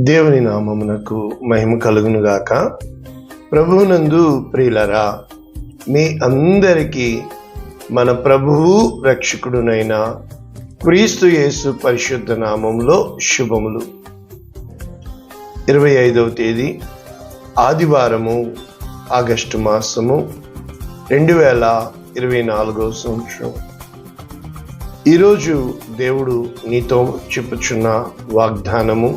దేవుని నామమునకు మహిమ కలుగునుగాక. ప్రభువునందు ప్రియులరా, మీ అందరికీ మన ప్రభువు రక్షకుడునైన క్రీస్తు యేసు పరిశుద్ధ నామములో శుభములు. 25వ తేదీ ఆదివారము, ఆగస్టు మాసము, 2024 సంవత్సరం. ఈరోజు దేవుడు నీతో చెప్పుచున్న వాగ్దానము,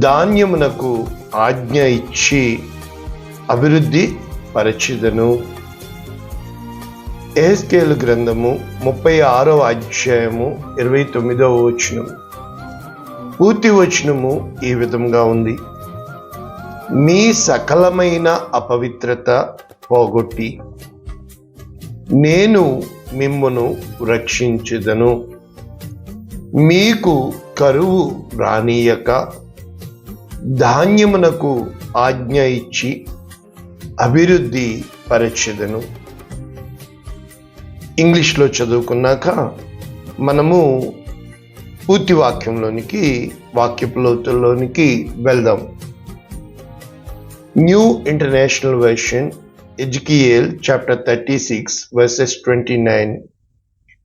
ధాన్యమునకు ఆజ్ఞ ఇచ్చి అభివృద్ధి పరచిదను. యెహెజ్కేలు గ్రంథము 36వ అధ్యాయము 29వ వచనం. పూర్తి వచనము ఈ విధంగా ఉంది: మీ సకలమైన అపవిత్రత పోగొట్టి నేను మిమ్మును రక్షించెదను. మీకు కరువు రానీయక ధాన్యమునకు ఆజ్ఞ ఇచ్చి అభివృద్ధి పరచెదను. ఇంగ్లీష్లో చదువుకున్నాక మనము పూర్తి వాక్యపు లోతుల్లోనికి వెళ్దాం. New international version, Ezekiel chapter 36 verses 29.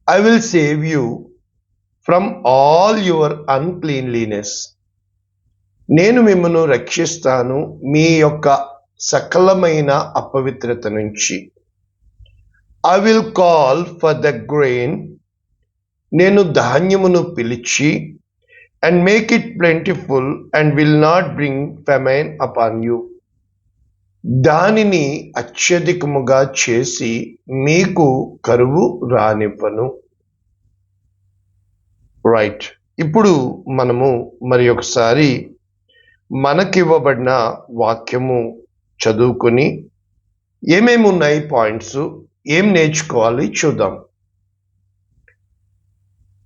I will save you from all your uncleanliness. నేను మిమ్మను రక్షిస్తాను మీ యొక్క సకలమైన అపవిత్రత నుంచి. I will call for the grain. నేను ధాన్యమును పిలిచి, and make it plentiful and will not bring famine upon you. దానిని అత్యధికముగా చేసి మీకు కరువు రానివ్వను. రైట్, ఇప్పుడు మనము మరి ఒకసారి మనకివ్వబడిన వాక్యము చదువుకొని ఏమేమి ఉన్నాయి పాయింట్స్, ఏం నేర్చుకోవాలి చూద్దాం.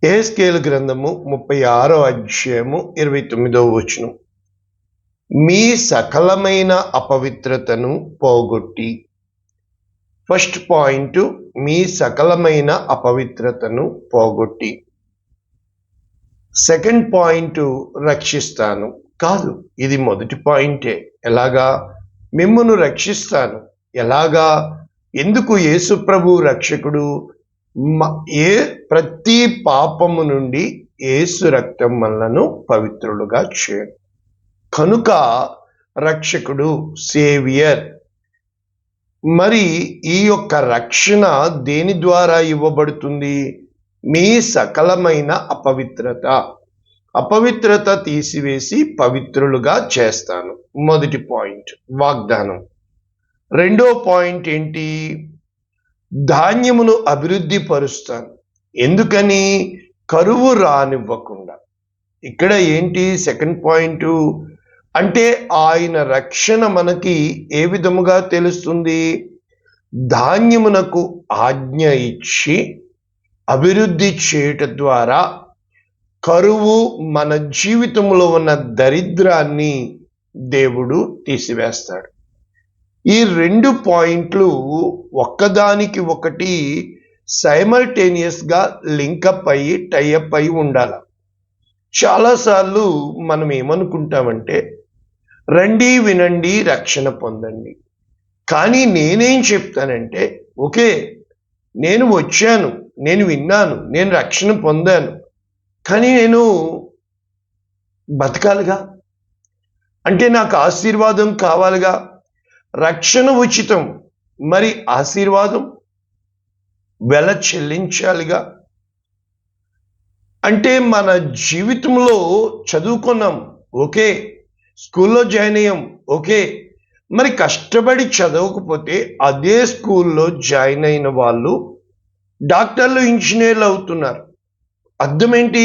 యెహెజ్కేలు గ్రంథము 36వ అధ్యాయము 29వ వచనం. మీ సకలమైన అపవిత్రతను పోగొట్టి. ఫస్ట్ పాయింట్, మీ సకలమైన అపవిత్రతను పోగొట్టి. సెకండ్ పాయింట్, రక్షిస్తాను. కాదు, ఇది మొదటి పాయింటే. ఎలాగా? మిమ్మును రక్షిస్తాను. ఎలాగా? ఎందుకు? యేసు ప్రభు రక్షకుడు. ప్రతి పాపము నుండి యేసు రక్తం మనలను పవిత్రులుగా చేయను. కనుక రక్షకుడు, సేవియర్. మరి ఈ యొక్క రక్షణ దేని ద్వారా ఇవ్వబడుతుంది? మీ సకలమైన అపవిత్రత తీసివేసి పవిత్రులుగా చేస్తాను. మొదటి పాయింట్, వాగ్దానం. రెండో పాయింట్ ఏంటి? ధాన్యమును అభివృద్ధి పరుస్తాను. ఎందుకని? కరువు రానివ్వకుండా. ఇక్కడ ఏంటి సెకండ్ పాయింట్ అంటే, ఆయన రక్షణ మనకి ఏ విధముగా తెలుస్తుంది? ధాన్యమునకు ఆజ్ఞ ఇచ్చి అభివృద్ధి చేయటం ద్వారా కరువు, మన జీవితంలో ఉన్న దరిద్రాన్ని దేవుడు తీసివేస్తాడు. ఈ రెండు పాయింట్లు ఒక్కదానికి ఒకటి సైమల్టేనియస్గా లింకప్ అయ్యి, టైఅప్ అయి ఉండాలి. చాలాసార్లు మనం ఏమనుకుంటామంటే, రండి వినండి రక్షణ పొందండి. కానీ నేనేం చెప్తానంటే, ఓకే, నేను వచ్చాను, నేను విన్నాను, నేను రక్షణ పొందాను, కానీ నేను బతకాలిగా, అంటే నాకు ఆశీర్వాదం కావాలిగా. రక్షణ ఉచితం, మరి ఆశీర్వాదం వెల చెల్లించాలిగా. అంటే మన జీవితంలో చదువుకున్నాం, ఓకే, స్కూల్లో జాయిన్ అయ్యాం, ఓకే, మరి కష్టపడి చదవకపోతే అదే స్కూల్లో జాయిన్ అయిన వాళ్ళు డాక్టర్లు, ఇంజనీర్లు అవుతున్నారు. అర్థమేంటి?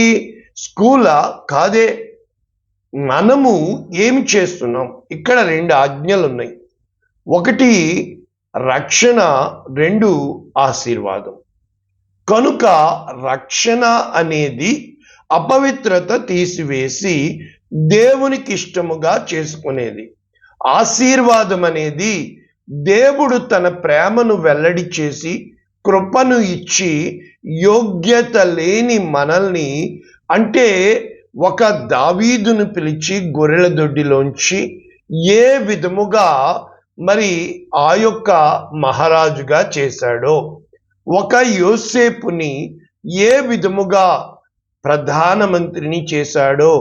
స్కూలా? కాదే. మనము ఏమి చేస్తున్నాం? ఇక్కడ రెండు ఆజ్ఞలు ఉన్నాయి. ఒకటి రక్షణ, రెండు ఆశీర్వాదం. కనుక రక్షణ అనేది అపవిత్రత తీసివేసి దేవునికి ఇష్టముగా చేసుకునేది. ఆశీర్వాదం అనేది దేవుడు తన ప్రేమను వెల్లడి చేసి కృపను ఇచ్చి యోగ్యత లేని మనల్ని, అంటే ఒక దావీదును పిలిచి గొర్రెల దొడ్డిలోంచి ఏ విధముగా మరి ఆ యొక్క మహారాజుగా చేశాడో, ఒక యోసేపుని ఏ విధముగా ప్రధానమంత్రిని చేశాడో,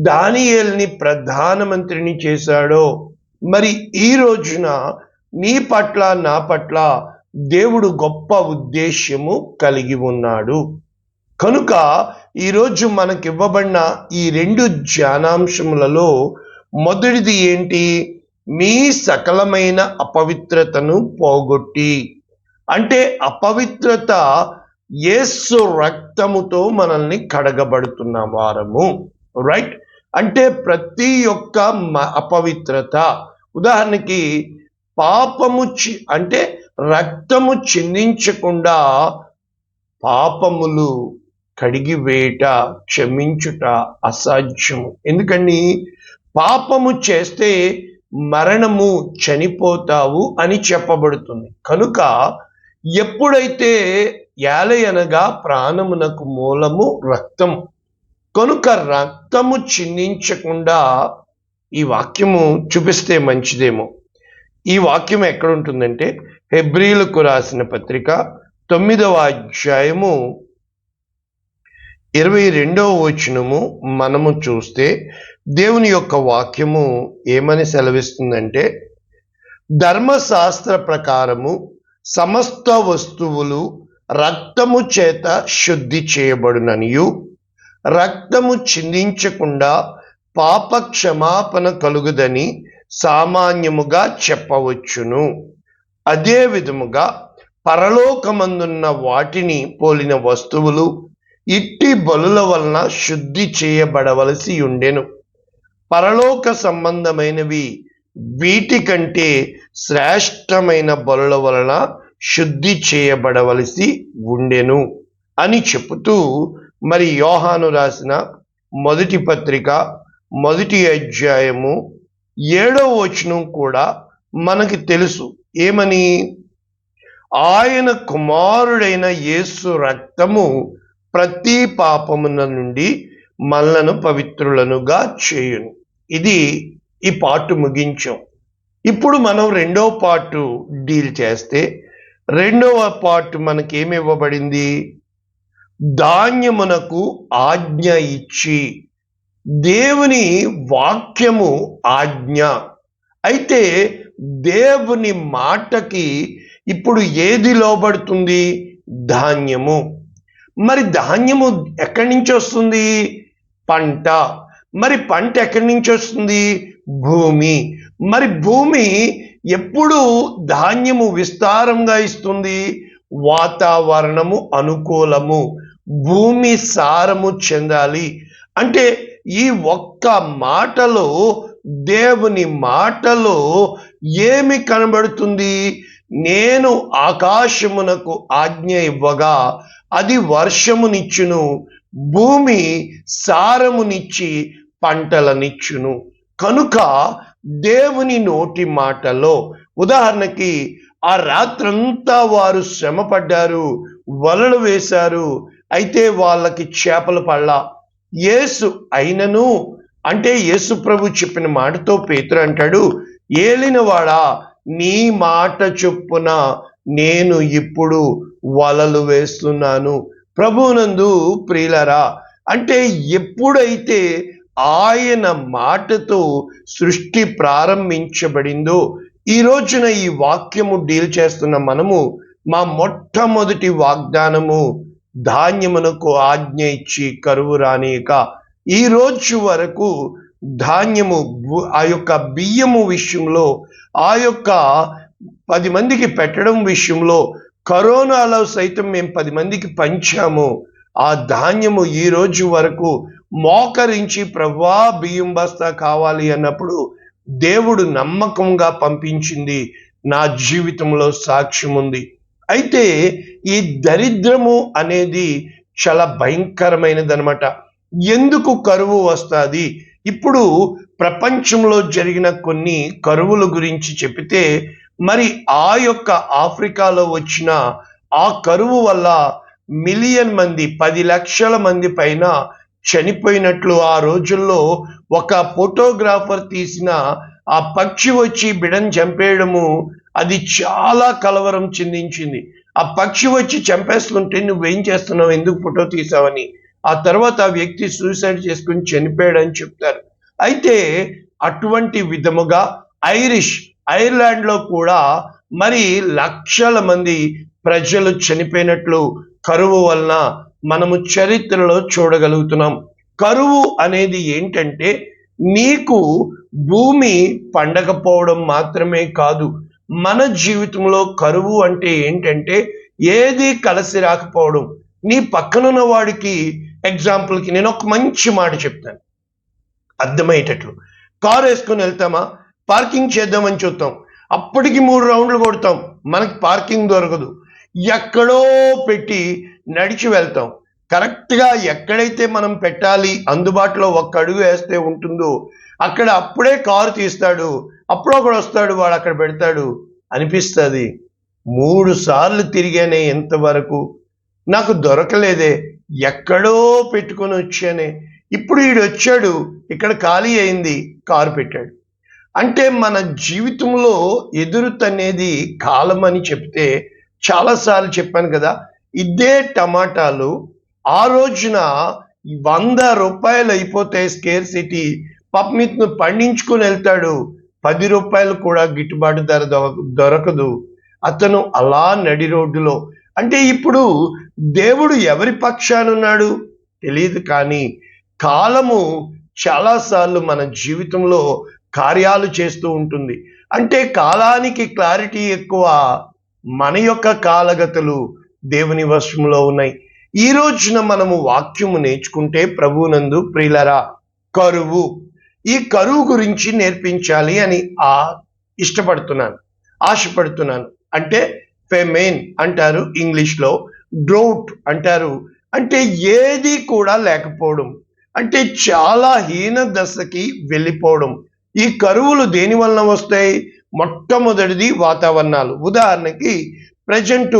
దానియేలుని ప్రధానమంత్రిని చేశాడో, మరి ఈ రోజున నీ పట్ల నా పట్ల దేవుడు గొప్ప ఉద్దేశ్యము కలిగి ఉన్నాడు. కనుక ఈరోజు మనకివ్వబడిన ఈ 2 ధ్యానాంశములలో మొదటిది ఏంటి? మీ సకలమైన అపవిత్రతను పోగొట్టి. అంటే అపవిత్రత యేసు రక్తముతో మనల్ని కడగబడుతున్న వారము, రైట్? అంటే ప్రతి ఒక్క అపవిత్రత, ఉదాహరణకి పాపము అంటే రక్తము చిందించకుండా పాపములు కడిగివేట, క్షమించుట అసాధ్యము. ఎందుకని? పాపము చేస్తే మరణము, చనిపోతావు అని చెప్పబడుతుంది. కనుక ఎప్పుడైతే యాలయనగా ప్రాణమునకు మూలము రక్తము, కనుక రక్తము చిందించకుండా ఈ వాక్యము చూపిస్తే మంచిదేమో. ఈ వాక్యం ఎక్కడ ఉంటుందంటే హెబ్రీలకు రాసిన పత్రిక 9వ అధ్యాయము 22వ వచనము మనము చూస్తే దేవుని యొక్క వాక్యము ఏమని సెలవిస్తుందంటే, ధర్మశాస్త్ర ప్రకారము సమస్త వస్తువులు రక్తము చేత శుద్ధి చేయబడుననియు, రక్తము చిందించకుండా పాప క్షమాపణ కలుగుదని సామాన్యముగా చెప్పవచ్చును. అదే విధముగా పరలోకమందున్న వాటిని పోలిన వస్తువులు ఇట్టి బలుల వలన శుద్ధి చేయబడవలసి ఉండెను. పరలోక సంబంధమైనవి వీటి కంటే శ్రేష్టమైన బలుల వలన శుద్ధి చేయబడవలసి ఉండెను అని చెబుతూ, మరి యోహాను రాసిన మొదటి పత్రిక 1వ అధ్యాయము 7వ వచనం కూడా మనకి తెలుసు. ఏమని? ఆయన కుమారుడైన యేసు రక్తము ప్రతి పాపమున నుండి మనలను పవిత్రులనుగా చేయును. ఇది ఈ పార్ట్ ముగించాం. ఇప్పుడు మనం 2వ పార్ట్ డీల్ చేస్తే, 2వ పార్ట్ మనకేమి ఇవ్వబడింది? ధాన్యమునకు ఆజ్ఞ ఇచ్చి. దేవుని వాక్యము ఆజ్ఞ. అయితే దేవుని మాటకి ఇప్పుడు ఏది లోబడుతుంది? ధాన్యము. మరి ధాన్యము ఎక్కడి నుంచి వస్తుంది? పంట. మరి పంట ఎక్కడి నుంచి వస్తుంది? భూమి. మరి భూమి ఎప్పుడు ధాన్యము విస్తారంగా ఇస్తుంది? వాతావరణము అనుకూలము, భూమి సారము చెందాలి. అంటే ఈ ఒక్క మాటలో, దేవుని మాటలో ఏమి కనబడుతుంది? నేను ఆకాశమునకు ఆజ్ఞ ఇవ్వగా అది వర్షమునిచ్చును, భూమి సారమునిచ్చి పంటలనిచ్చును. కనుక దేవుని నోటి మాటలో, ఉదాహరణకి ఆ రాత్రంతా వారు శ్రమ పడ్డారు, వలలు వేశారు, అయితే వాళ్ళకి చేపలు పడలా. యేసు అయినను అంటే యేసు ప్రభు చెప్పిన మాటతో పేతురు అంటాడు, ఏలినవాడా, నీ మాట చొప్పున నేను ఇప్పుడు వలలు వేస్తున్నాను. ప్రభువునందు ప్రియులారా, అంటే ఎప్పుడైతే ఆయన మాటతో సృష్టి ప్రారంభించబడిందో, ఈ రోజున ఈ వాక్యము డీల్ చేస్తున్న మనము, మా మొట్టమొదటి వాగ్దానము ధాన్యమునకు ఆజ్ఞ ఇచ్చి కరువు రానియక. ఈ రోజు వరకు ధాన్యము, ఆ యొక్క బియ్యము విషయంలో, ఆ యొక్క 10 మందికి పెట్టడం విషయంలో, కరోనాలో సైతం మేము 10 మందికి పంచాము. ఆ ధాన్యము ఈ రోజు వరకు మోకరించి, ప్రభువా బియ్యం బస్తా కావాలి అన్నప్పుడు దేవుడు నమ్మకంగా పంపించింది నా జీవితంలో సాక్ష్యం ఉంది. అయితే ఈ దరిద్రము అనేది చాలా భయంకరమైనది అనమాట. ఎందుకు కరువు వస్తుంది? ఇప్పుడు ప్రపంచంలో జరిగిన కొన్ని కరువుల గురించి చెప్తే, మరి ఆ యొక్క ఆఫ్రికాలో వచ్చిన ఆ కరువు వల్ల 1 మిలియన్ మంది, 10 లక్షల మంది పైన చనిపోయినట్లు ఆ రోజుల్లో ఒక ఫోటోగ్రాఫర్ తీసిన ఆ పక్షి వచ్చి బిడని చంపేయడము అది చాలా కలవరం చెందించింది. ఆ పక్షి వచ్చి చంపేస్తుంటే నువ్వేం చేస్తున్నావు, ఎందుకు ఫోటో తీసావని. ఆ తర్వాత ఆ వ్యక్తి సూసైడ్ చేసుకుని చనిపోయాడని చెప్తారు. అయితే అటువంటి విధముగా ఐర్లాండ్లో కూడా మరి లక్షల మంది ప్రజలు చనిపోయినట్లు కరువు వలన మనము చరిత్రలో చూడగలుగుతున్నాం. కరువు అనేది ఏంటంటే నీకు భూమి పండకపోవడం మాత్రమే కాదు, మన జీవితంలో కరువు అంటే ఏంటంటే ఏది కలిసి రాకపోవడం. నీ పక్కనున్న వాడికి ఎగ్జాంపుల్కి నేను ఒక మంచి మాట చెప్తాను అర్థమయ్యేటట్లు. కారు వేసుకొని వెళ్తామా, పార్కింగ్ చేద్దామని చూస్తాం, అప్పటికి 3 రౌండ్లు కొడతాం, మనకి పార్కింగ్ దొరకదు, ఎక్కడో పెట్టి నడిచి వెళ్తాం. కరెక్ట్గా ఎక్కడైతే మనం పెట్టాలి అందుబాటులో 1 అడుగు వేస్తే ఉంటుందో అక్కడ అప్పుడే కారు తీస్తాడు, అప్పుడు ఒకడు వస్తాడు, వాడు అక్కడ పెడతాడు. అనిపిస్తుంది 3 సార్లు తిరిగానే ఎంతవరకు నాకు దొరకలేదే, ఎక్కడో పెట్టుకొని వచ్చానే, ఇప్పుడు వీడు వచ్చాడు ఇక్కడ ఖాళీ అయింది కారు పెట్టాడు. అంటే మన జీవితంలో ఎదురుతనేది కాలం అని చెప్తే చాలాసార్లు చెప్పాను కదా. ఇదే టమాటాలు ఆ రోజున 100 రూపాయలు అయిపోతే స్కేర్ సిటీ పాపమిత్ను పండించుకొని వెళ్తాడు, 10 రూపాయలు కూడా గిట్టుబాటు ధర దొరకదు. అతను అలా నడి రోడ్డులో. అంటే ఇప్పుడు దేవుడు ఎవరి పక్షాన ఉన్నాడు తెలియదు, కానీ కాలము చాలాసార్లు మన జీవితంలో కార్యాలు చేస్తూ ఉంటుంది. అంటే కాలానికి క్లారిటీ ఎక్కువ, మన యొక్క కాలగతులు దేవుని వశంలో ఉన్నాయి. ఈ రోజున మనము వాక్యము నేర్చుకుంటే ప్రభువునందు ప్రియులరా, కరువు, ఈ కరువు గురించి నేర్పించాలి అని ఇష్టపడుతున్నాను, ఆశపడుతున్నాను. అంటే ఫెమైన్ అంటారు ఇంగ్లీష్లో, డ్రౌట్ అంటారు. అంటే ఏది కూడా లేకపోవడం, అంటే చాలా హీన దశకి వెళ్ళిపోవడం. ఈ కరువులు దేని వలన వస్తాయి? మొట్టమొదటిది వాతావరణాలు. ఉదాహరణకి ప్రజెంటు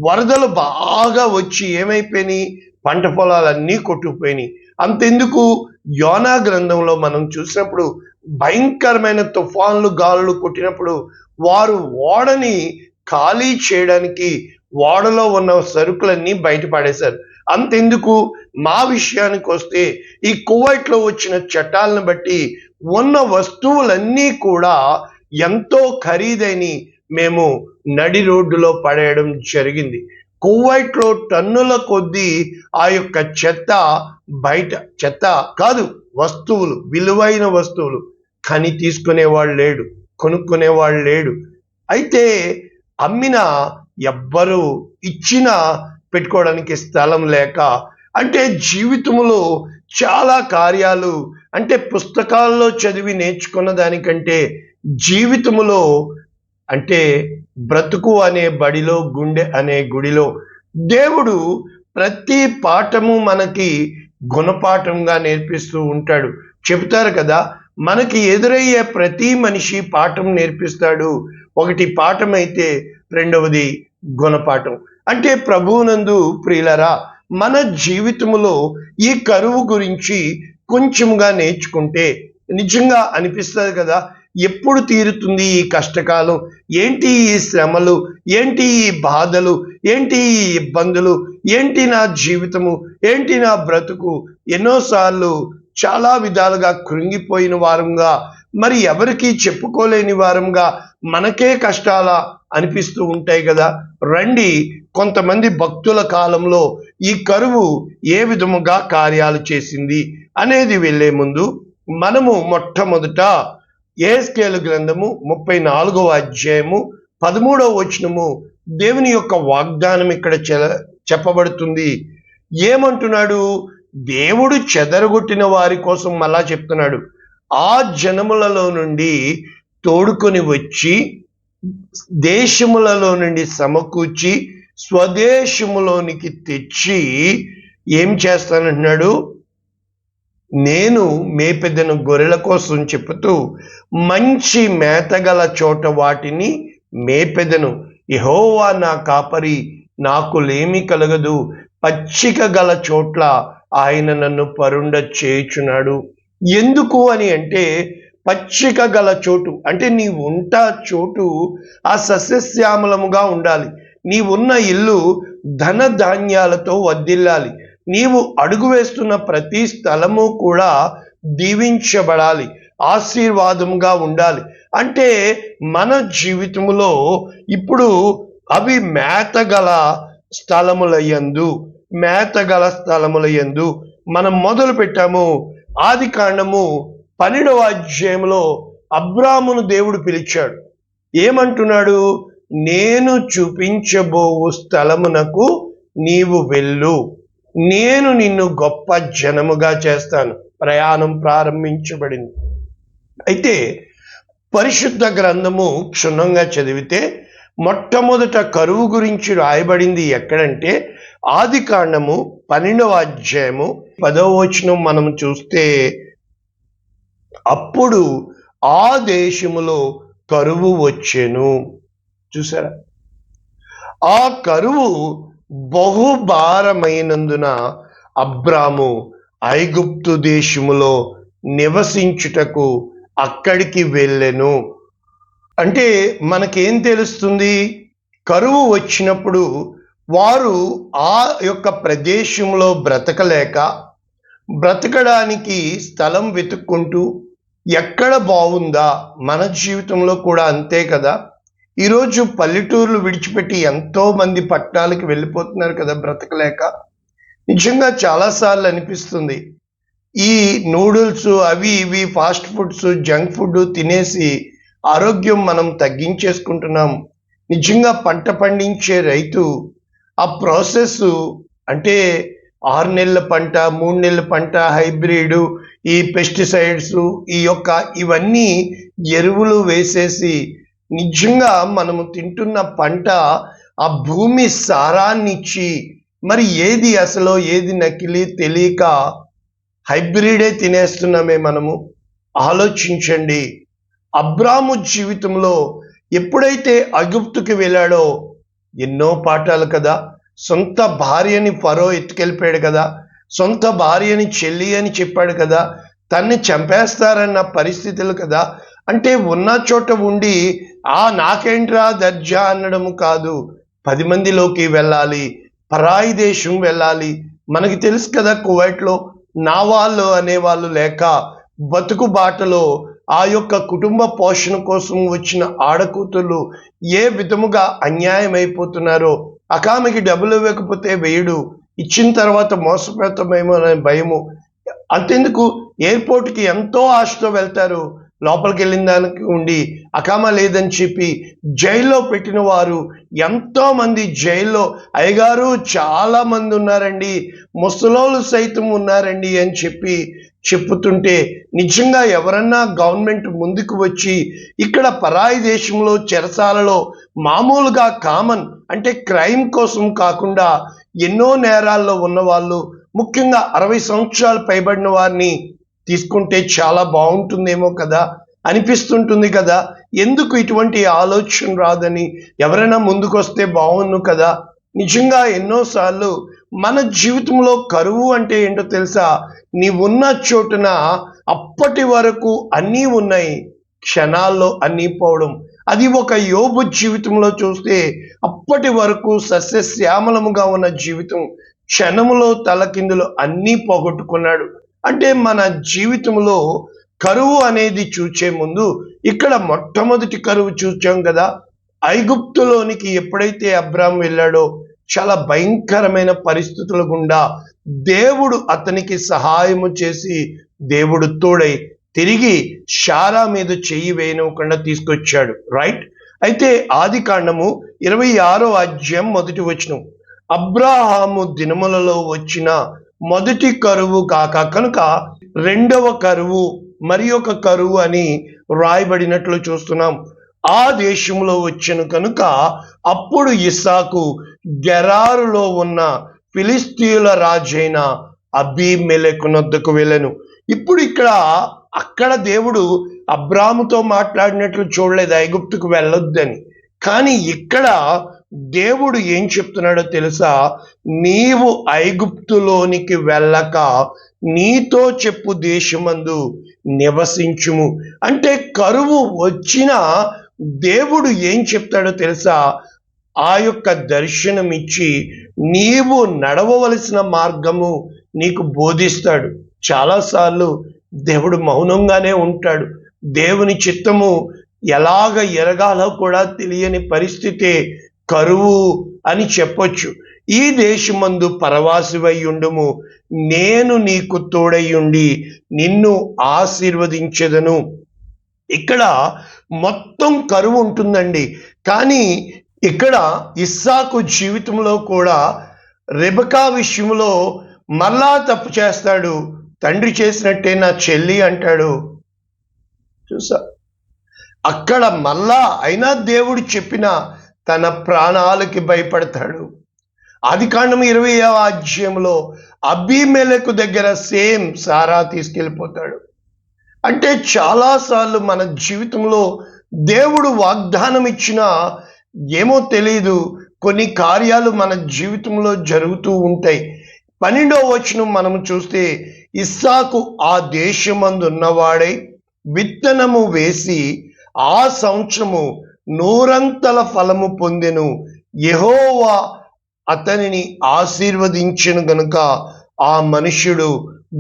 వరదలు బాగా వచ్చి ఏమైపోయినాయి, పంట పొలాలన్నీ కొట్టుకుపోయినాయి. అంతెందుకు, యోనా గ్రంథంలో మనం చూసినప్పుడు భయంకరమైన తుఫాన్లు గాలులు కొట్టినప్పుడు వారు ఓడని ఖాళీ చేయడానికి ఓడలో ఉన్న సరుకులన్నీ బయటపడేశారు. అంతెందుకు, మా విషయానికి వస్తే ఈ కువైట్లో వచ్చిన చట్టాలను బట్టి ఉన్న వస్తువులన్నీ కూడా ఎంతో ఖరీదైన మేము నడి రోడ్డులో పడేయడం జరిగింది. కువైట్లో టన్నుల కొద్దీ ఆ యొక్క చెత్త కాదు, వస్తువులు, విలువైన వస్తువులు, కానీ తీసుకునేవాళ్ళు లేడు, కొనుక్కునేవాళ్ళు లేడు. అయితే అమ్మినా ఎవ్వరు ఇచ్చినా పెట్టుకోవడానికి స్థలం లేక, అంటే జీవితంలో చాలా కార్యాలు, అంటే పుస్తకాల్లో చదివి నేర్చుకున్న దానికంటే జీవితంలో, అంటే బ్రతుకు అనే బడిలో, గుండె అనే గుడిలో దేవుడు ప్రతి పాఠము మనకి గుణపాఠంగా నేర్పిస్తూ ఉంటాడు. చెబుతారు కదా, మనకి ఎదురయ్యే ప్రతి మనిషి పాఠం నేర్పిస్తాడు. ఒకటి పాఠం అయితే రెండవది గుణపాఠం. అంటే ప్రభువునందు ప్రియులరా, మన జీవితంలో ఈ కరువు గురించి కొంచెంగా నేర్చుకుంటే నిజంగా అనిపిస్తుంది కదా, ఎప్పుడు తీరుతుంది ఈ కష్టకాలం, ఏంటి ఈ శ్రమలు, ఏంటి ఈ బాధలు, ఏంటి ఈ ఇబ్బందులు, ఏంటి నా జీవితము, ఏంటి నా బ్రతుకు. ఎన్నోసార్లు చాలా విధాలుగా కృంగిపోయిన వారంగా, మరి ఎవరికి చెప్పుకోలేని వారంగా, మనకే కష్టాల అనిపిస్తూ ఉంటాయి కదా. రండి, కొంతమంది భక్తుల కాలంలో ఈ కరువు ఏ విధముగా కార్యాలు చేసింది అనేది వెళ్ళే ముందు మనము మొట్టమొదట యెహెజ్కేలు గ్రంథము 34వ అధ్యాయము 13వ వచనము దేవుని యొక్క వాగ్దానం ఇక్కడ చెప్పబడుతుంది. ఏమంటున్నాడు? దేవుడు చెదరగొట్టిన వారి కోసం మళ్ళా చెప్తున్నాడు, ఆ జనములలో నుండి తోడుకొని వచ్చి దేశములలో నుండి సమకూర్చి స్వదేశములోనికి తెచ్చి ఏం చేస్తానంటున్నాడు? నేను మేపెదను గొర్రెల కోసం చెప్పుతూ మంచి మేతగల చోట వాటిని మేపెదను. యెహోవా నా కాపరి, నాకు లేమి కలగదు. పచ్చిక గల చోట్ల ఆయన నన్ను పరుండ చేయుచున్నాడు. ఎందుకు అని అంటే పచ్చిక గల చోటు, అంటే నీ ఉంటా చోటు ఆ సస్యశ్యామలముగా ఉండాలి. నీవున్న ఇల్లు ధన ధాన్యాలతో వర్ధిల్లాలి. నీవు అడుగు వేస్తున్న ప్రతి స్థలము కూడా దీవించబడాలి, ఆశీర్వాదముగా ఉండాలి. అంటే మన జీవితంలో ఇప్పుడు అవి మేతగల స్థలములయందు మనం మొదలు పెట్టాము. ఆది కాండము 12వ అధ్యాయంలో అబ్రామును దేవుడు పిలిచాడు. ఏమంటున్నాడు? నేను చూపించబోవు స్థలమునకు నీవు వెళ్ళు, నేను నిన్ను గొప్ప జనముగా చేస్తాను. ప్రయాణం ప్రారంభించబడింది. అయితే పరిశుద్ధ గ్రంథము క్షుణ్ణంగా చదివితే మొట్టమొదట కరువు గురించి రాయబడింది ఎక్కడంటే ఆది కాండము 12వ అధ్యాయము 10వ వచనం మనం చూస్తే, అప్పుడు ఆ దేశములో కరువు వచ్చెను. చూసారా? ఆ కరువు బహుభారమైనందున అబ్రాము ఐగుప్తు దేశములో నివసించుటకు అక్కడికి వెళ్ళెను. అంటే మనకేం తెలుస్తుంది? కరువు వచ్చినప్పుడు వారు ఆ యొక్క ప్రదేశంలో బ్రతకడానికి స్థలం వెతుక్కుంటూ ఎక్కడ బాగుందా, మన జీవితంలో కూడా అంతే కదా. ఈరోజు పల్లెటూర్లు విడిచిపెట్టి ఎంతో మంది పట్టణాలకు వెళ్ళిపోతున్నారు కదా బ్రతకలేక. నిజంగా చాలాసార్లు అనిపిస్తుంది, ఈ నూడిల్స్ అవి ఇవి ఫాస్ట్ ఫుడ్స్ జంక్ ఫుడ్ తినేసి ఆరోగ్యం మనం తగ్గించేసుకుంటున్నాం. నిజంగా పంట పండించే రైతు ఆ ప్రాసెస్, అంటే 6 నెలల పంట, 3 నెలల పంట, హైబ్రిడ్, ఈ పెస్టిసైడ్స్, ఇవన్నీ ఎరువులు వేసేసి నిజంగా మనము తింటున్న పంట ఆ భూమి సారాన్నిచ్చి, మరి ఏది అసలు ఏది నకిలీ తెలియక హైబ్రిడే తినేస్తున్నామే మనము. ఆలోచించండి. అబ్రాము జీవితంలో ఎప్పుడైతే ఐగుప్తుకి వెళ్ళాడో ఎన్నో పాఠాలు కదా. సొంత భార్యని ఫరో ఎత్తుకెళ్ళిపోయాడు కదా, సొంత భార్యని చెల్లి అని చెప్పాడు కదా, తన్ని చంపేస్తారన్న పరిస్థితులు కదా. అంటే ఉన్న చోట ఉండి నాకేంట్రా దర్జా అనడము కాదు, 10 మందిలోకి వెళ్ళాలి, పరాయి దేశం వెళ్ళాలి. మనకి తెలుసు కదా, కువైట్లో నా వాళ్ళు అనేవాళ్ళు లేక బతుకు బాటలో ఆ యొక్క కుటుంబ పోషణ కోసం వచ్చిన ఆడకూతులు ఏ విధముగా అన్యాయం అయిపోతున్నారో. ఆమెకి డబ్బులు ఇవ్వకపోతే వేయడు, ఇచ్చిన తర్వాత మోసపోతామేమో అనే భయము. అంతెందుకు, ఎయిర్పోర్ట్కి ఎంతో ఆశతో వెళ్తారు, లోపలికి వెళ్ళిన దానికి ఉండి అకామ లేదని చెప్పి జైల్లో పెట్టిన వారు ఎంతో మంది. జైల్లో అయ్యగారు చాలా మంది ఉన్నారండి, ముసలోళ్ళు సైతం ఉన్నారండి అని చెప్పుతుంటే నిజంగా ఎవరన్నా గవర్నమెంట్ ముందుకు వచ్చి ఇక్కడ పరాయి దేశంలో చెరసాలలో మామూలుగా కామన్, అంటే క్రైమ్ కోసం కాకుండా ఎన్నో నేరాల్లో ఉన్నవాళ్ళు, ముఖ్యంగా 60 సంవత్సరాలు పైబడిన వారిని తీసుకుంటే చాలా బాగుంటుందేమో కదా అనిపిస్తుంటుంది కదా. ఎందుకు ఇటువంటి ఆలోచన రాదని ఎవరైనా ముందుకు వస్తే బాగుండు కదా. నిజంగా ఎన్నోసార్లు మన జీవితంలో కరువు అంటే ఏంటో తెలుసా? నీవున్న చోటున అప్పటి వరకు అన్నీ ఉన్నాయి, క్షణాల్లో అన్నీ పోవడం. అది ఒక యోబు జీవితంలో చూస్తే అప్పటి వరకు సస్యశ్యామలముగా ఉన్న జీవితం క్షణములో తలకిందులు అన్నీ పోగొట్టుకున్నాడు. అంటే మన జీవితంలో కరువు అనేది చూచే ముందు ఇక్కడ మొట్టమొదటి కరువు చూచాం కదా. ఐగుప్తులోనికి ఎప్పుడైతే అబ్రాము వెళ్ళాడో చాలా భయంకరమైన పరిస్థితుల గుండా దేవుడు అతనికి సహాయము చేసి, దేవుడు తోడై తిరిగి శారా మీద చెయ్యి వేయనివ్వకుండా తీసుకొచ్చాడు. రైట్. అయితే ఆది కాండము 26వ అధ్యాయం 1వ వచనం, అబ్రాహాము దినములలో వచ్చిన మొదటి కరువు కాక కనుక రెండవ కరువు మరి ఒక కరువు అని రాయబడినట్లు చూస్తున్నాం. ఆ దేశంలో వచ్చెను కనుక అప్పుడు ఇస్సాకు గెరారులో ఉన్న ఫిలిస్తీయుల రాజైన అబీమెలెకునొద్దకు వెళ్ళెను. ఇప్పుడు అక్కడ దేవుడు అబ్రాముతో మాట్లాడినట్లు చూడలేదు ఐగుప్తుకు వెళ్ళొద్దని, కానీ ఇక్కడ దేవుడు ఏం చెప్తున్నాడో తెలుసా? నీవు ఐగుప్తులోనికి వెళ్ళక నీతో చెప్పు దేశమందు నివసించుము. అంటే కరువు వచ్చినా దేవుడు ఏం చెప్తాడో తెలుసా? ఆ యొక్క దర్శనం ఇచ్చి నీవు నడవవలసిన మార్గము నీకు బోధిస్తాడు. చాలాసార్లు దేవుడు మౌనంగానే ఉంటాడు. దేవుని చిత్తము ఎలాగ ఎరగాలో కూడా తెలియని పరిస్థితి కరువు అని చెప్పొచ్చు. ఈ దేశమందు పరవాసివై ఉండుము, నేను నీకు తోడయ్యుండి నిన్ను ఆశీర్వదించెదను. ఇక్కడ మొత్తం కరువు ఉంటుందండి. కానీ ఇక్కడ ఇస్సాకు జీవితంలో కూడా రెబెకా విషయంలో మళ్ళా తప్పు చేస్తాడు. తండ్రి చేసినట్టే నా చెల్లి అంటాడు. చూసా, అక్కడ మళ్ళా అయినా దేవుడు చెప్పిన తన ప్రాణాలకి భయపడతాడు. ఆదికాండం 20వ అధ్యాయంలో అబీమెలెకు దగ్గర సేమ్ సారా తీసుకెళ్ళిపోతాడు. అంటే చాలాసార్లు మన జీవితంలో దేవుడు వాగ్దానం ఇచ్చినా ఏమో తెలియదు, కొన్ని కార్యాలు మన జీవితంలో జరుగుతూ ఉంటాయి. 12వ వచనం మనం చూస్తే, ఇస్సాకు ఆ దేశమందు ఉన్నవాడై విత్తనము వేసి ఆ సంవత్సరము 100 ఫలము పొందెను. యెహోవా అతనిని ఆశీర్వదించెను గనుక ఆ మనుష్యుడు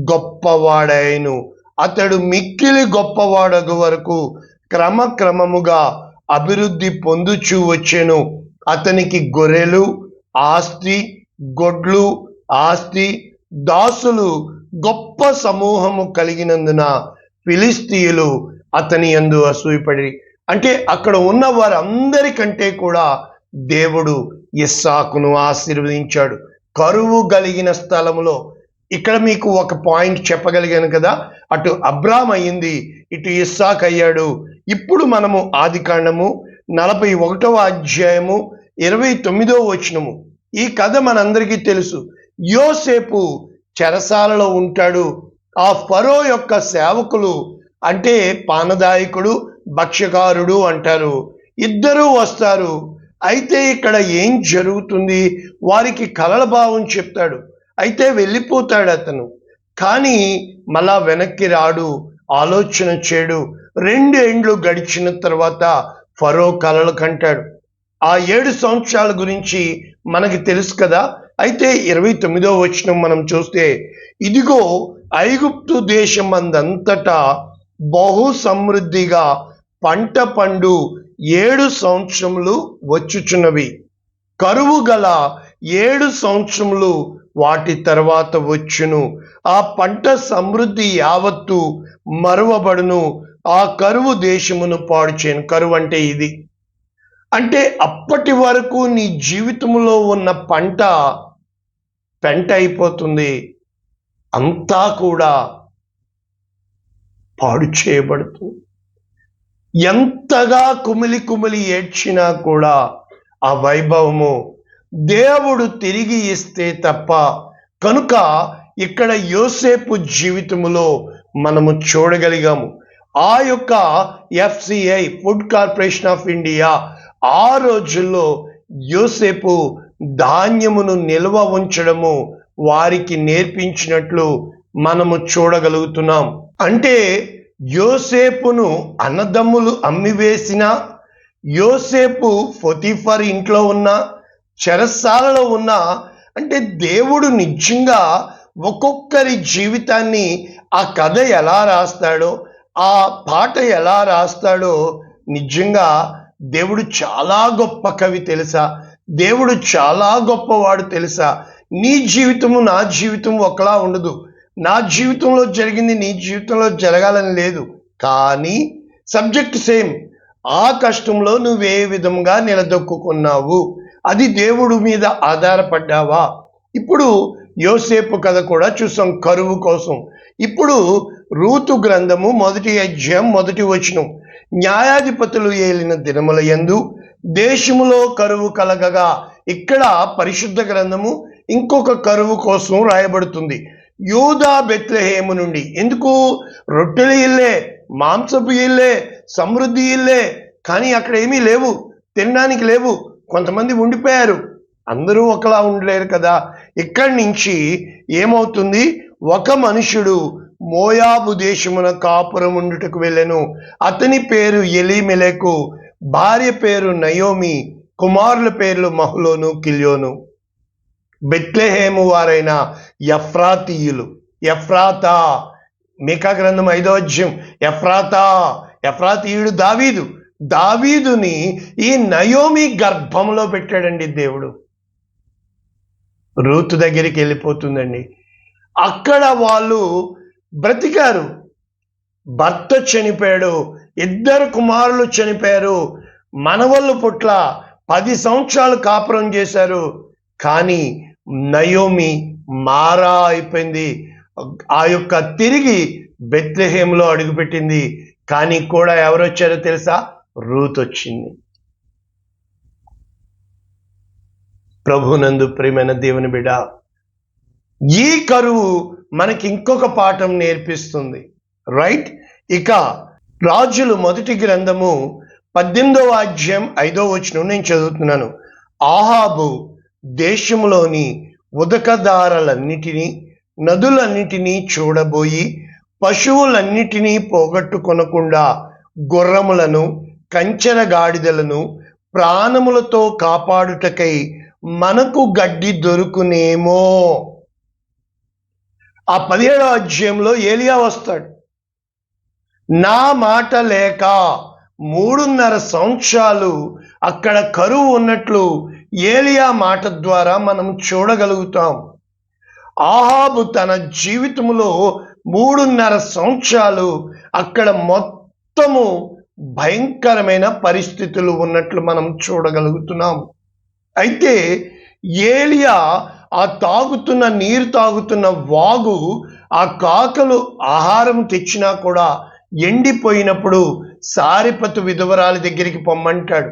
గొప్పవాడాయను. అతడు మిక్కిలి గొప్పవాడగు వరకు క్రమక్రమముగా అభివృద్ధి పొందుచూ వచ్చెను. అతనికి గొర్రెలు ఆస్తి, గొడ్లు ఆస్తి, దాసులు గొప్ప సమూహము కలిగినందున ఫిలిస్తీయులు అతని యందు అసూయపడి. అంటే అక్కడ ఉన్న వారందరికంటే కూడా దేవుడు ఇస్సాకును ఆశీర్వదించాడు కరువు కలిగిన స్థలములో. ఇక్కడ మీకు ఒక పాయింట్ చెప్పగలిగాను కదా, అటు అబ్రామ్ అయ్యింది, ఇటు ఇస్సాక్ అయ్యాడు. ఇప్పుడు మనము ఆదికాండము 41వ అధ్యాయము 29వ వచనము, ఈ కథ మనందరికీ తెలుసు. యోసేపు చెరసాలలో ఉంటాడు. ఆ ఫరో యొక్క సేవకులు, అంటే పానదాయకుడు భక్ష్యకారుడు అంటారు, ఇద్దరూ వస్తారు. అయితే ఇక్కడ ఏం జరుగుతుంది? వారికి కలల భావం చెప్తాడు. అయితే వెళ్ళిపోతాడు అతను. కానీ మళ్ళా వెనక్కి రాడు, ఆలోచన చేయడు. 2 ఏండ్లు గడిచిన తర్వాత ఫరో కలలు కంటాడు. ఆ 7 సంవత్సరాల గురించి మనకి తెలుసు కదా. అయితే 29వ వచనం మనం చూస్తే, ఇదిగో ఐగుప్తు దేశమందంతటా బహు సమృద్ధిగా పంట పండు 7 సంవత్సరములు వచ్చుచున్నవి. కరువు గల 7 సంవత్సరములు వాటి తర్వాత వచ్చును. ఆ పంట సమృద్ధి యావత్తు మరువబడును. ఆ కరువు దేశమును పాడు చేయను. కరువు అంటే ఇది. అంటే అప్పటి వరకు నీ జీవితంలో ఉన్న పంట పెంట అయిపోతుంది, అంతా కూడా పాడు చేయబడుతుంది. ఎంతగా కుమిలి కుమిలి ఏడ్చినా కూడా ఆ వైభవము దేవుడు తిరిగి ఇస్తే తప్ప. కనుక ఇక్కడ యోసేపు జీవితంలో మనము చూడగలిగాము. ఆ యొక్క FCI, food corporation of India, ఆ రోజుల్లో యోసేపు ధాన్యమును నిల్వ ఉంచడము వారికి నేర్పించినట్లు మనము చూడగలుగుతున్నాం. అంటే యోసేపును అన్నదమ్ములు అమ్మివేసిన, యోసేపు పొతిఫర్ ఇంట్లో ఉన్న, చెరసాలలో ఉన్న, అంటే దేవుడు నిజంగా ఒక్కొక్కరి జీవితాన్ని, ఆ కథ ఎలా రాస్తాడో, ఆ పాట ఎలా రాస్తాడో, నిజంగా దేవుడు చాలా గొప్ప కవి తెలుసా, దేవుడు చాలా గొప్పవాడు తెలుసా. నీ జీవితము నా జీవితం ఒకలా ఉండదు. నా జీవితంలో జరిగింది నీ జీవితంలో జరగాలని లేదు, కానీ సబ్జెక్ట్ సేమ్. ఆ కష్టంలో నువ్వే విధంగా నిలదొక్కున్నావు, అది దేవుడి మీద ఆధారపడ్డావా? ఇప్పుడు యోసేపు కథ కూడా చూసాం కరువు కోసం. ఇప్పుడు రూతు గ్రంథము 1వ అధ్యాయం 1వ వచనం, న్యాయాధిపతులు ఏలిన దినముల యందు దేశములో కరువు కలగగా. ఇక్కడ పరిశుద్ధ గ్రంథము ఇంకొక కరువు కోసం రాయబడుతుంది. యూదా బెత్లెహేము నుండి. ఎందుకు? రొట్టెల ఇల్లే, మాంసపు ఇల్లే, సమృద్ధి ఇల్లే, కానీ అక్కడ ఏమీ లేవు, తినడానికి లేవు. కొంతమంది ఉండిపోయారు, అందరూ ఒకలా ఉండలేరు కదా. ఇక్కడి నుంచి ఏమవుతుంది, ఒక మనుషుడు మోయాబు దేశమున కాపురం ఉండుటకు వెళ్ళెను. అతని పేరు ఎలీమెలెకు, భార్య పేరు నయోమి, కుమారుల పేర్లు మహ్లోను కిల్యోను. బెత్లెహేము వారైన ఎఫ్రాతీయులు. ఎఫ్రాతా, మీకా గ్రంథం 5వ అధ్యాయం. ఎఫ్రాతీయుడు దావీదుని ఈ నయోమి గర్భంలో పెట్టాడండి దేవుడు. రూతు దగ్గరికి వెళ్ళిపోతుందండి. అక్కడ వాళ్ళు బ్రతికారు. భర్త చనిపోయాడు, 2 కుమారులు చనిపోయారు, మనవళ్ళు పుట్ల 10 సంవత్సరాలు కాపురం చేశారు. కానీ నయోమి మారా అయిపోయింది. ఆ యొక్క తిరిగి బెత్లెహేములో అడుగుపెట్టింది. కానీ కూడా ఎవరు వచ్చారో తెలుసా? రూత్ వచ్చింది. ప్రభునందు ప్రియమైన దేవుని బిడ్డ, ఈ కరువు మనకి ఇంకొక పాఠం నేర్పిస్తుంది, రైట్? ఇక రాజులు మొదటి గ్రంథము 18వ అధ్యాయం 5వ వచనం నేను చదువుతున్నాను. ఆహాబు దేశంలోని ఉదకదారులన్నిటినీ నదులన్నిటినీ చూడబోయి పశువులన్నిటినీ పోగొట్టుకొనకుండా గుర్రములను కంచెర గాడిదలను ప్రాణములతో కాపాడుటకై మనకు గడ్డి దొరుకునేమో. ఆ 17వ అధ్యాయంలో ఏలియా వస్తాడు. నా మాట లేక 3.5 సంవత్సరాలు అక్కడ కరువు ఉన్నట్లు ఏలియా మాట ద్వారా మనం చూడగలుగుతాం. ఆహాబు తన జీవితంలో 3.5 సంవత్సరాలు అక్కడ మొత్తము భయంకరమైన పరిస్థితులు ఉన్నట్లు మనం చూడగలుగుతున్నాం. అయితే ఏలియా ఆ నీరు తాగుతున్న వాగు, ఆ కాకలు ఆహారం తెచ్చినా కూడా ఎండిపోయినప్పుడు సారెపతు విధవరాలి దగ్గరికి పొమ్మంటాడు.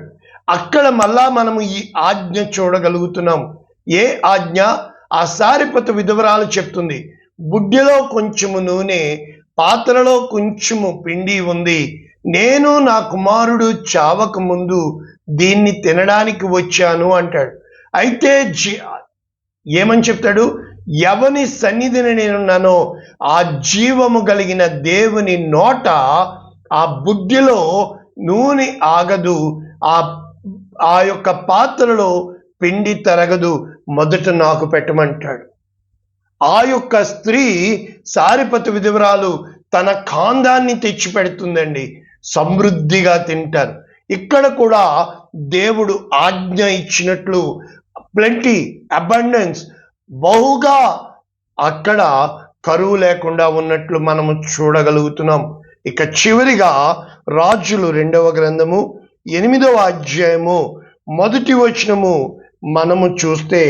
అక్కడ మళ్ళా మనము ఈ ఆజ్ఞ చూడగలుగుతున్నాం. ఏ ఆజ్ఞ? ఆ సారెపతు విధవరాలు చెప్తుంది, బుడ్డెలో కొంచెము నూనె, పాత్రలో కొంచెము పిండి ఉంది, నేను నా కుమారుడు చావక ముందు దీన్ని తినడానికి వచ్చాను అంటాడు. అయితే ఏమని చెప్తాడు? ఎవని సన్నిధిని నేనున్నానో ఆ జీవము కలిగిన దేవుని నోట ఆ బుడ్డిలో నూనె ఆగదు, ఆ యొక్క పాత్రలో పిండి తరగదు, మొదట నాకు పెట్టమంటాడు. ఆ యొక్క స్త్రీ సారెపతు విధవరాలు తన కాందాన్ని తెచ్చి పెడుతుందండి, సమృద్ధిగా తింటారు. ఇక్కడ కూడా దేవుడు ఆజ్ఞ ఇచ్చినట్లు ప్లెంటీ, అబండెన్స్, బహుగా అక్కడ కరువు లేకుండా ఉన్నట్లు మనము చూడగలుగుతున్నాం. ఇక చివరిగా రాజులు 2వ గ్రంథము 8వ అధ్యాయము 1వ వచనము మనము చూస్తే,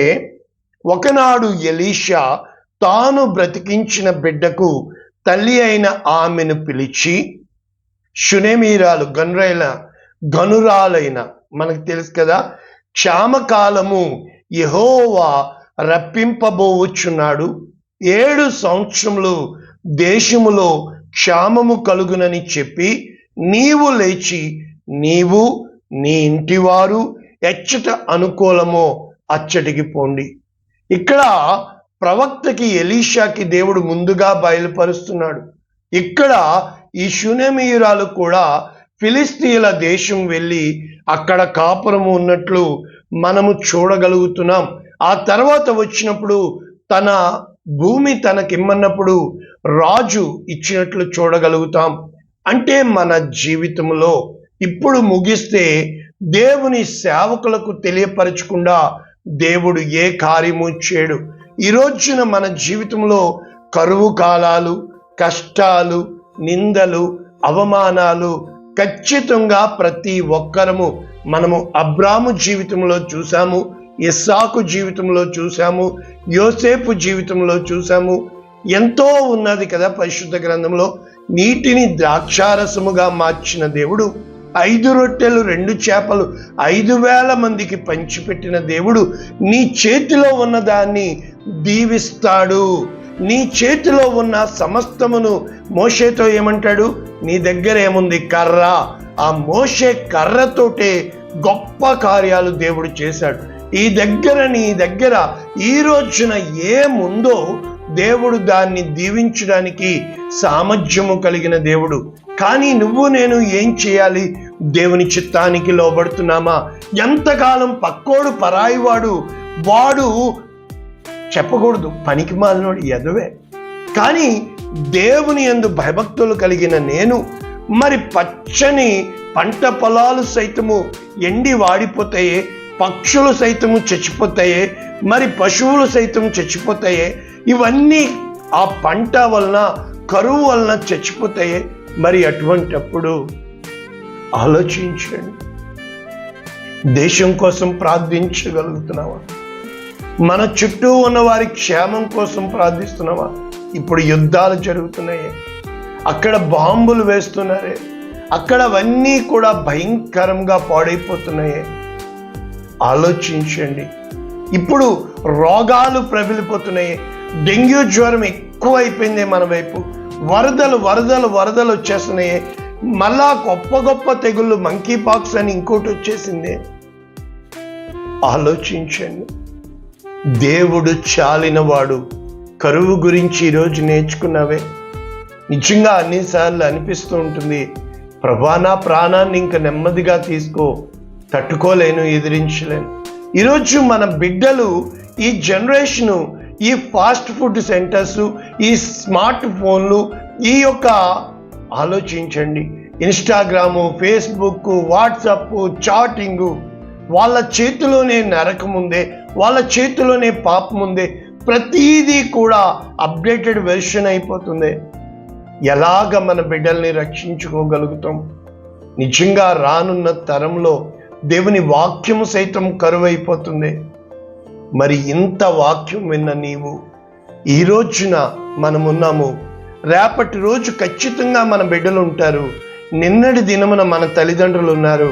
ఒకనాడు ఎలీషా తాను బ్రతికించిన బిడ్డకు తల్లి అయిన ఆమెను పిలిచి, షునేమీరాలు గనురాలైన, మనకు తెలుసు కదా, క్షామకాలము యెహోవా రప్పింపబోవచ్చున్నాడు, 7 సంవత్సరములు దేశములో క్షామము కలుగునని చెప్పి, నీవు లేచి నీవు నీ ఇంటివారు ఎచ్చట అనుకూలమో అచ్చటికి పోండి. ఇక్కడ ప్రవక్తకి ఎలీషాకి దేవుడు ముందుగా బయలుపరుస్తున్నాడు. ఇక్కడ ఈ షూనేమీయురాలు కూడా ఫిలిస్తీన్ల దేశం వెళ్ళి అక్కడ కాపురము ఉన్నట్లు మనము చూడగలుగుతున్నాం. ఆ తర్వాత వచ్చినప్పుడు తన భూమి తనకిమ్మన్నప్పుడు రాజు ఇచ్చినట్లు చూడగలుగుతాం. అంటే మన జీవితంలో ఇప్పుడు ముగిస్తే దేవుని సేవకులకు తెలియపరచకుండా దేవుడు ఏ కార్యము చేయడు. ఈ రోజున మన జీవితంలో కరువు కాలాలు, కష్టాలు, నిందలు, అవమానాలు ఖచ్చితంగా ప్రతి ఒక్కరము మనము అబ్రాము జీవితంలో చూసాము, ఇస్సాకు జీవితంలో చూసాము, యోసేపు జీవితంలో చూసాము. ఎంతో ఉన్నది కదా పరిశుద్ధ గ్రంథంలో. నీటిని ద్రాక్షారసముగా మార్చిన దేవుడు, 5 రొట్టెలు 2 చేపలు 5,000 మందికి పంచిపెట్టిన దేవుడు నీ చేతిలో ఉన్న దాన్ని దీవిస్తాడు. నీ చేతిలో ఉన్న సమస్తమును మోషేతో ఏమంటాడు? నీ దగ్గర ఏముంది? కర్ర. ఆ మోషే కర్రతోటే గొప్ప కార్యాలు దేవుడు చేశాడు. నీ దగ్గర ఈ రోజున ఏముందో దేవుడు దాన్ని దీవించడానికి సామర్థ్యము కలిగిన దేవుడు. కానీ నువ్వు నేను ఏం చేయాలి? దేవుని చిత్తానికి లోబడుతున్నామా? ఎంతకాలం పక్కోడు పరాయివాడు, వాడు చెప్పకూడదు పనికి మాలినోడు ఎదవే, కానీ దేవుని యందు భయభక్తులు కలిగిన నేను, మరి పచ్చని పంట పొలాలు సైతము ఎండి వాడిపోతాయే, పక్షులు సైతము చచ్చిపోతాయే, మరి పశువులు సైతం చచ్చిపోతాయే, ఇవన్నీ ఆ పంట వలన, కరువు వలన చచ్చిపోతాయే. మరి అటువంటప్పుడు ఆలోచించండి, దేశం కోసం ప్రార్థించగలుగుతున్నావా? మన చుట్టూ ఉన్న వారి క్షేమం కోసం ప్రార్థిస్తున్నావా? ఇప్పుడు యుద్ధాలు జరుగుతున్నాయి, అక్కడ బాంబులు వేస్తున్నారే, అక్కడ అవన్నీ కూడా భయంకరంగా పాడైపోతున్నాయి. ఆలోచించండి. ఇప్పుడు రోగాలు ప్రబలిపోతున్నాయి, డెంగ్యూ జ్వరం ఎక్కువైపోయింది మన వైపు, వరదలు వచ్చేస్తున్నాయి, మళ్ళా గొప్ప తెగుళ్ళు, మంకీ పాక్స్ అని ఇంకోటి వచ్చేసింది. ఆలోచించండి. దేవుడు చాలినవాడు. కరువు గురించి ఈరోజు నేర్చుకున్నావే? నిజంగా అన్నిసార్లు అనిపిస్తూ ఉంటుంది, ప్రభా నా ప్రాణాన్ని ఇంకా నెమ్మదిగా తీసుకో, తట్టుకోలేను, ఎదిరించలేను. ఈరోజు మన బిడ్డలు, ఈ జనరేషను, ఈ ఫాస్ట్ ఫుడ్ సెంటర్స్, ఈ స్మార్ట్ ఫోన్లు, ఈ యొక్క ఆలోచించండి, ఇన్స్టాగ్రాము, ఫేస్బుక్, వాట్సాప్, చాటింగు, వాళ్ళ చేతిలోనే నరకం ఉందే, వాళ్ళ చేతిలోనే పాపం ఉందే, ప్రతీదీ కూడా అప్డేటెడ్ వెర్షన్ అయిపోతుంది. ఎలాగ మన బిడ్డల్ని రక్షించుకోగలుగుతాం? నిజంగా రానున్న తరంలో దేవుని వాక్యము సైతం కరువైపోతుంది. మరి ఇంత వాక్యం విన్న నీవు, ఈ రోజున మనమున్నాము, రేపటి రోజు ఖచ్చితంగా మన బిడ్డలు ఉంటారు, నిన్నటి దినమున మన తల్లిదండ్రులు ఉన్నారు.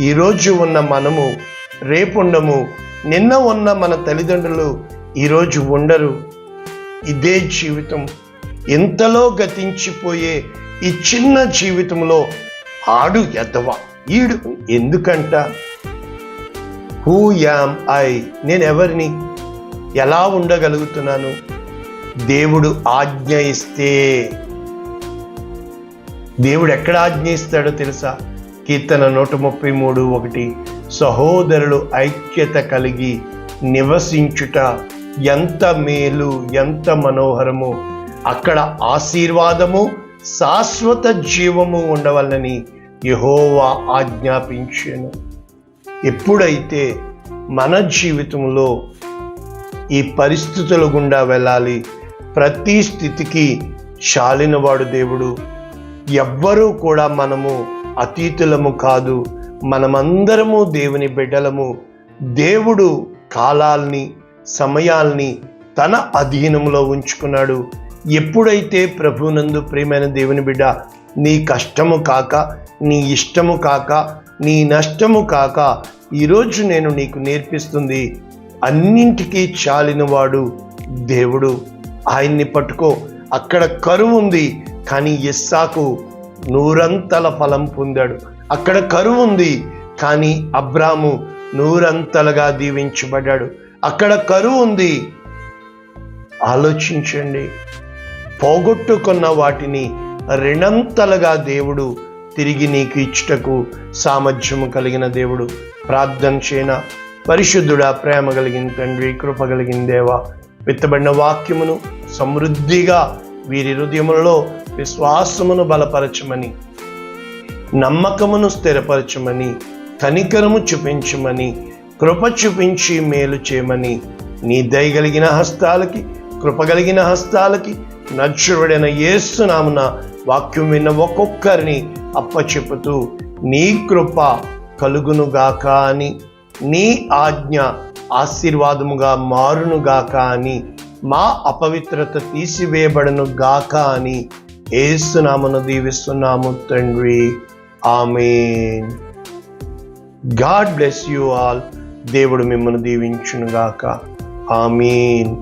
ఈరోజు ఉన్న మనము రేపు ఉండము, నిన్న ఉన్న మన తల్లిదండ్రులు ఈరోజు ఉండరు. ఇదే జీవితం. ఎంతలో గతించిపోయే ఈ చిన్న జీవితంలో ఆడు ఎదవ, ఈడు ఎందుకంట? Who am I? నేనెవరిని? ఎలా ఉండగలుగుతున్నాను? దేవుడు ఆజ్ఞ ఇస్తే, దేవుడు ఎక్కడ ఆజ్ఞ ఇస్తాడో తెలుసా? కీర్తన 133:1, సహోదరులు ఐక్యత కలిగి నివసించుట ఎంత మేలు, ఎంత మనోహరము, అక్కడ ఆశీర్వాదము, శాశ్వత జీవము ఉండవలనని యెహోవా ఆజ్ఞాపించెను. ఎప్పుడైతే మన జీవితంలో ఈ పరిస్థితుల గుండా వెళ్ళాలి, ప్రతి స్థితికి చాలినవాడు దేవుడు. ఎవ్వరూ కూడా మనము అతీతులము కాదు, మనమందరము దేవుని బిడ్డలము. దేవుడు కాలాల్ని, సమయాల్ని తన అధీనంలో ఉంచుకున్నాడు. ఎప్పుడైతే ప్రభునందు ప్రియమైన దేవుని బిడ్డ, నీ కష్టము కాక, నీ ఇష్టము కాక, నీ నష్టము కాక, ఈరోజు నేను నీకు నేర్పిస్తుంది, అన్నింటికీ చాలినవాడు దేవుడు. ఆయన్ని పట్టుకో. అక్కడ కరువు ఉంది, కానీ ఇస్సాకు 100 ఫలం పొందాడు. అక్కడ కరువు ఉంది, కానీ అబ్రాము 100 దీవించబడ్డాడు. అక్కడ కరువు ఉంది. ఆలోచించండి. పోగొట్టుకున్న వాటిని 2 దేవుడు తిరిగి నీకు ఇచ్చుటకు సామర్థ్యము కలిగిన దేవుడు. ప్రార్థన చేయన. పరిశుద్ధుడా, ప్రేమ కలిగిన తండ్రి, కృప కలిగిన దేవా, విత్తబడిన వాక్యమును సమృద్ధిగా వీరి హృదయములలో విశ్వాసమును బలపరచమని, నమ్మకమును స్థిరపరచమని, కనికరము చూపించమని, కృప చూపించి మేలు చేయమని, నీ దయగలిగిన హస్తాలకి, కృపగలిగిన హస్తాలకి నజరుడైన యేసు నామమున వాక్యం విన్న ఒక్కొక్కరిని అప్పచెప్పుతూ, నీ కృప కలుగునుగాక అని, నీ ఆజ్ఞ ఆశీర్వాదముగా మారునుగాక అని, మా అపవిత్రత తీసివేయబడను గాక అని యేసు నామమున దీవిస్తున్నాము తండ్రి. ఆమేన్. God bless you all. దేవుడు మిమ్మల్ని దీవించును గాక. ఆమేన్.